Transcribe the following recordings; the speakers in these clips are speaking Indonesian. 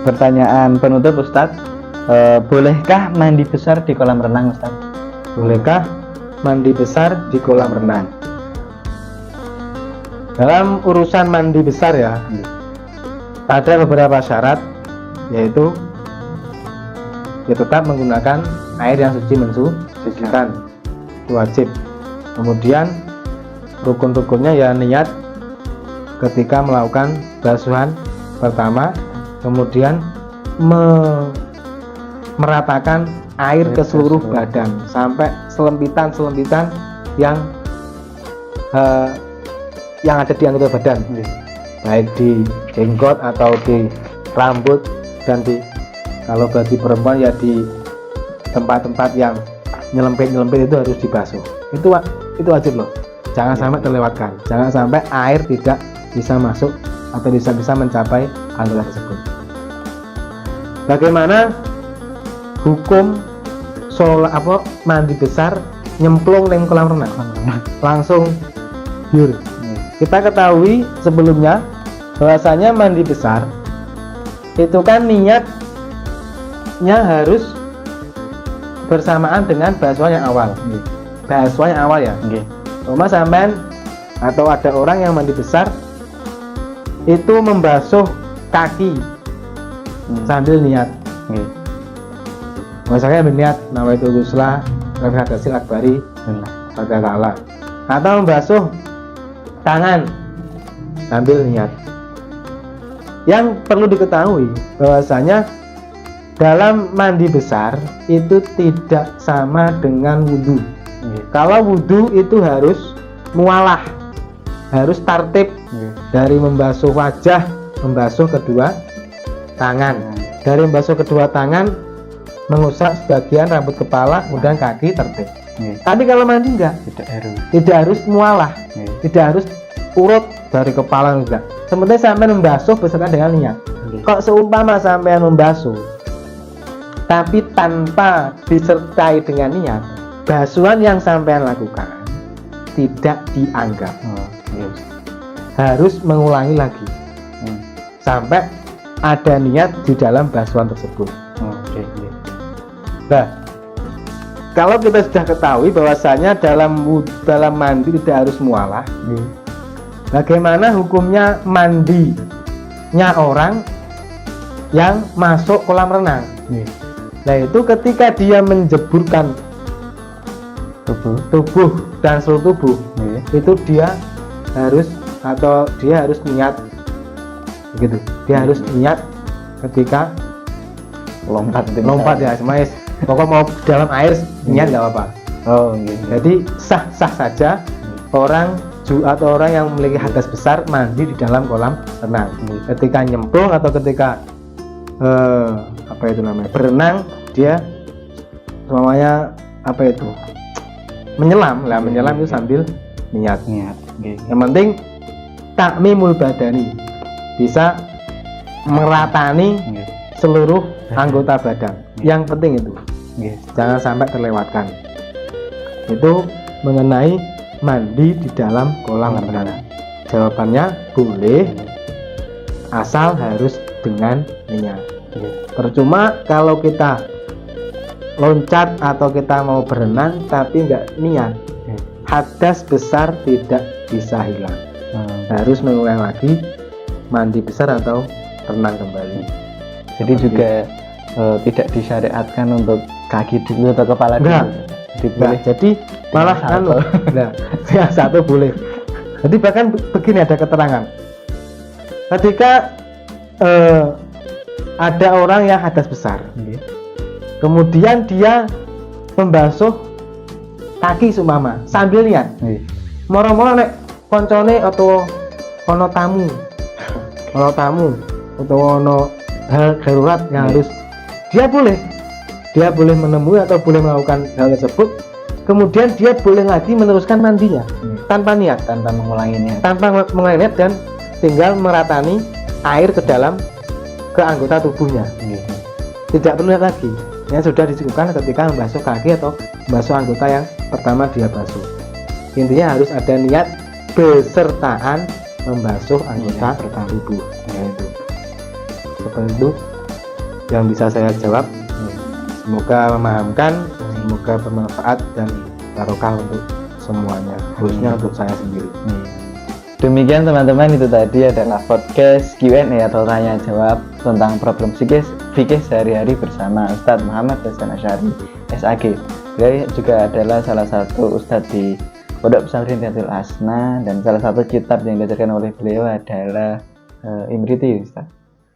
Pertanyaan penutup Ustadz, bolehkah mandi besar di kolam renang Ustadz? Bolehkah mandi besar di kolam renang? Dalam urusan mandi besar ya, ada beberapa syarat, yaitu ya tetap menggunakan air yang suci mensucikan, itu wajib. Kemudian rukun-rukunnya ya niat ketika melakukan basuhan pertama, kemudian meratakan air ke seluruh badan sampai selempitan-selempitan yang ada di anggota badan, baik di jenggot atau di rambut, dan kalau bagi perempuan ya di tempat-tempat yang nyelempit-nyelempit itu harus dibasuh. Itu wajib loh, jangan sampai terlewatkan, jangan sampai air tidak bisa masuk atau bisa mencapai anggota tersebut. Bagaimana hukum mandi besar nyemplung di kolam renang langsung biur? Kita ketahui sebelumnya bahwasanya mandi besar itu kan niatnya harus bersamaan dengan basuhan yang awal. Basuhan yang awal ya. Cuma sampean atau ada orang yang mandi besar itu membasuh kaki sambil niat. Misalnya berniat nawaitu ghusla hadasil akbari pada ta'ala, atau membasuh tangan sambil niat. Yang perlu diketahui bahwasanya dalam mandi besar itu tidak sama dengan wudhu. Kalau wudhu itu harus mualah, harus tartib, dari membasuh wajah, membasuh kedua tangan, dari membasuh kedua tangan mengusap sebagian rambut kepala, kemudian kaki tertib. Tapi kalau mandi enggak, tidak harus mualah, tidak harus urut dari kepala enggak. Sementara sampai membasuh beserta dengan niat. Kok seumpama sampai membasuh tapi tanpa disertai dengan niat, basuhan yang sampean lakukan tidak dianggap. Harus mengulangi lagi sampai ada niat di dalam basuhan tersebut. Nah, kalau kita sudah ketahui bahwasanya dalam mandi tidak harus mualah, bagaimana hukumnya mandinya orang yang masuk kolam renang? Nah, itu ketika dia menjeburkan tubuh dan seluruh tubuh, itu dia harus niat begitu. Dia harus niat ketika lompat ya, semuanya pokok mau dalam air niat nggak apa-apa. Jadi sah saja orang yang memiliki hadas besar mandi di dalam kolam renang. Ketika nyemplung atau ketika berenang, dia semuanya menyelam itu sambil niat. Yang penting takmimul badani, bisa meratani seluruh anggota badan. Yang penting itu jangan sampai terlewatkan. Itu mengenai mandi di dalam kolam renang. Jawabannya boleh, asal harus dengan niat. Percuma kalau kita loncat atau kita mau berenang tapi nggak niat, hadas besar tidak bisa hilang. Harus mengulang lagi mandi besar atau renang kembali. Jadi juga tidak disyariatkan untuk kaki dulu atau kepala dulu. Nah, jadi malah yang satu boleh. Jadi bahkan begini, ada keterangan ketika ada orang yang hadas besar, kemudian dia membasuh kaki sumama sambil niat, moro-moro nek koncone atau ono tamu atau ono hal darurat yang harus dia boleh menemui atau boleh melakukan hal tersebut. Kemudian dia boleh lagi meneruskan mandinya tanpa mengulangi niat dan tinggal meratani air ke anggota tubuhnya. Tidak perlu niat lagi, yang sudah disebutkan ketika membasuh kaki atau membasuh anggota yang pertama dia basuh. Intinya harus ada niat besertaan membasuh anggota tubuh. Seperti itu. yang bisa saya jawab. Semoga memahamkan, semoga bermanfaat dan barokah untuk semuanya, khususnya untuk saya sendiri. Demikian teman-teman, itu tadi adalah podcast Q&A atau tanya jawab tentang problem fikih sehari-hari bersama Ustadz Muhammad Hasan Asy'ari SAG. Beliau juga adalah salah satu ustadz di Pondok Pesantren Darul Asna, dan salah satu kitab yang diajarkan oleh beliau adalah Imriti, Ustadz.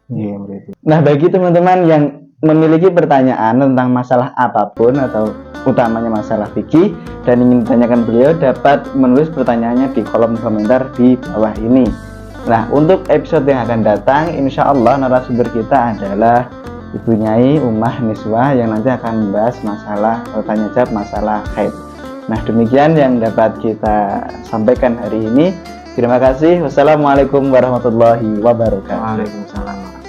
Iya, Imriti. Nah, bagi teman-teman yang memiliki pertanyaan tentang masalah apapun atau utamanya masalah fikih dan ingin ditanyakan beliau, dapat menulis pertanyaannya di kolom komentar di bawah ini. Nah, untuk episode yang akan datang, insya Allah narasumber kita adalah Ibu Nyai Ummah Niswah yang nanti akan membahas masalah tanya jawab masalah haid. Nah, demikian yang dapat kita sampaikan hari ini. Terima kasih. Wassalamualaikum warahmatullahi wabarakatuh. Waalaikumsalam.